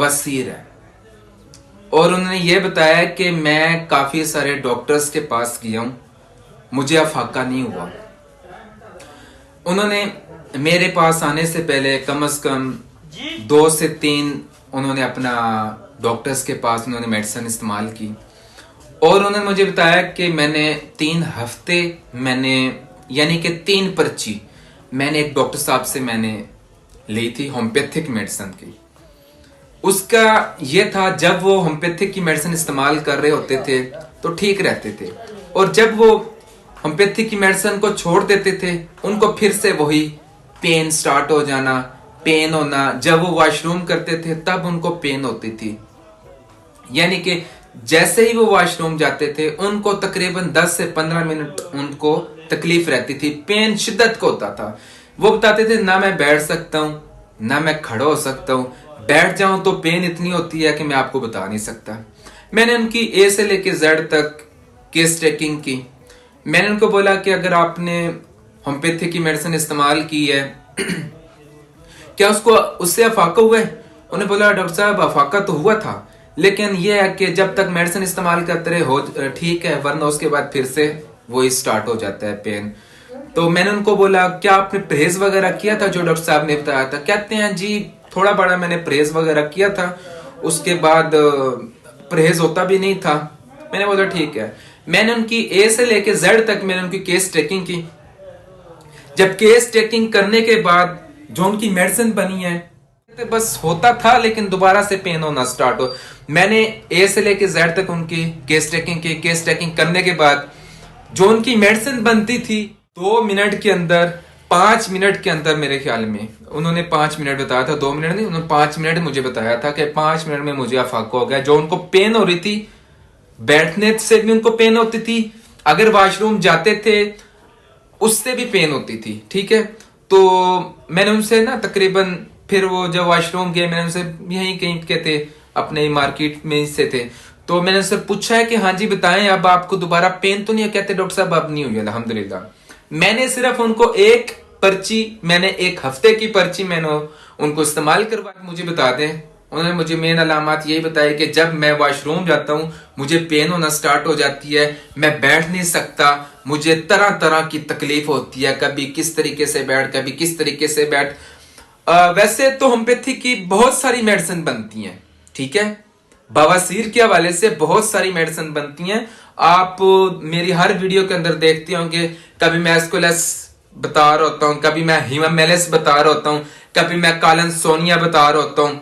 बवासीर है। और उन्होंने ये बताया कि मैं काफ़ी सारे डॉक्टर्स के पास गया हूँ, मुझे अफाका नहीं हुआ। उन्होंने मेरे पास आने से पहले कम से कम 2 से 3 उन्होंने अपना डॉक्टर्स के पास उन्होंने मेडिसिन इस्तेमाल की। और उन्होंने मुझे बताया कि मैंने 3 हफ्ते मैंने यानी कि 3 पर्ची मैंने एक डॉक्टर साहब से मैंने ली थी होम्योपैथिक मेडिसिन की। उसका ये था, जब वो होम्योपैथिक की मेडिसिन इस्तेमाल कर रहे होते थे तो ठीक रहते थे, और जब वो होम्योपैथिक की मेडिसिन को छोड़ देते थे उनको फिर से वही पेन स्टार्ट हो जाना, पेन होना। जब वो वॉशरूम करते थे तब उनको पेन होती थी, यानी कि जैसे ही वो वॉशरूम जाते थे उनको तकरीबन 10 से 15 मिनट उनको तकलीफ रहती थी, पेन शिद्दत को होता था। वो बताते थे ना मैं बैठ सकता हूँ ना मैं खड़ा हो सकता हूँ, बैठ जाऊं तो पेन इतनी होती है कि मैं आपको बता नहीं सकता। मैंने उनकी ए से लेके जेड तक केस टेकिंग की। मैंने उनको बोला कि अगर आपने होम्योपैथिक की मेडिसिन इस्तेमाल की है क्या उसको उससे अफाका हुआ है? उन्होंने बोला डॉक्टर साहब अफाका तो हुआ था, लेकिन यह है कि जब तक मेडिसिन इस्तेमाल करते रहे हो ठीक है, वरना उसके बाद फिर से वही स्टार्ट हो जाता है पेन। तो मैंने उनको बोला क्या आपने परहेज वगैरह किया था जो डॉक्टर साहब ने बताया था? कहते हैं जी थोड़ा बड़ा मैंने परहेज वगैरह किया था, उसके बाद परहेज होता भी नहीं था। मैंने बोला ठीक है। मैंने उनकी ए से लेके जेड तक मैंने उनकी केस टेकिंग की। जब केस टेकिंग करने के बाद जो उनकी मेडिसिन बनी है, तो बस होता था लेकिन दोबारा से पेन होना स्टार्ट हो। मैंने ए से लेके जेड तक उनकी केस टेकिंग की। केस टेकिंग करने के बाद जो उनकी मेडिसिन बनती थी 2 मिनट के अंदर, 5 मिनट के अंदर, मेरे ख्याल में उन्होंने 5 मिनट बताया था, 2 मिनट नहीं, उन्होंने 5 मिनट मुझे बताया था कि 5 मिनट में मुझे अफाका हो गया। जो उनको पेन हो रही थी, बैठने से भी उनको पेन होती थी, अगर वॉशरूम जाते थे उससे भी पेन होती थी। ठीक है, तो मैंने उनसे ना तकरीबन फिर वो जब वॉशरूम गए मैंने उनसे यहीं कहीं के थे, अपने मार्केट में से थे, तो मैंने उनसे पूछा है कि हाँ जी बताएं अब आपको दोबारा पेन तो नहीं है? कहते डॉक्टर साहब अब नहीं हुई अल्हम्दुलिल्लाह। मैंने सिर्फ उनको एक पर्ची, मैंने 1 हफ्ते की पर्ची मैंने उनको इस्तेमाल करवा, मुझे बता दें। उन्होंने मुझे मेन अलामत यही बताई कि जब मैं वॉशरूम जाता हूँ मुझे पेन होना स्टार्ट हो जाती है, मैं बैठ नहीं सकता, मुझे तरह तरह की तकलीफ होती है, कभी किस तरीके से बैठ कभी किस तरीके से बैठ। वैसे तो होम्योपैथी की बहुत सारी मेडिसिन बनती हैं, ठीक है, बवासीर के हवाले से बहुत सारी मेडिसिन बनती हैं। आप मेरी हर वीडियो के अंदर देखते होंगे, कभी मैं एस्कोलेस बता रहा होता हूँ, कभी मैं हीमामेलिस बता रहा होता हूँ, कभी मैं कालन सोनिया बता रहा होता हूँ।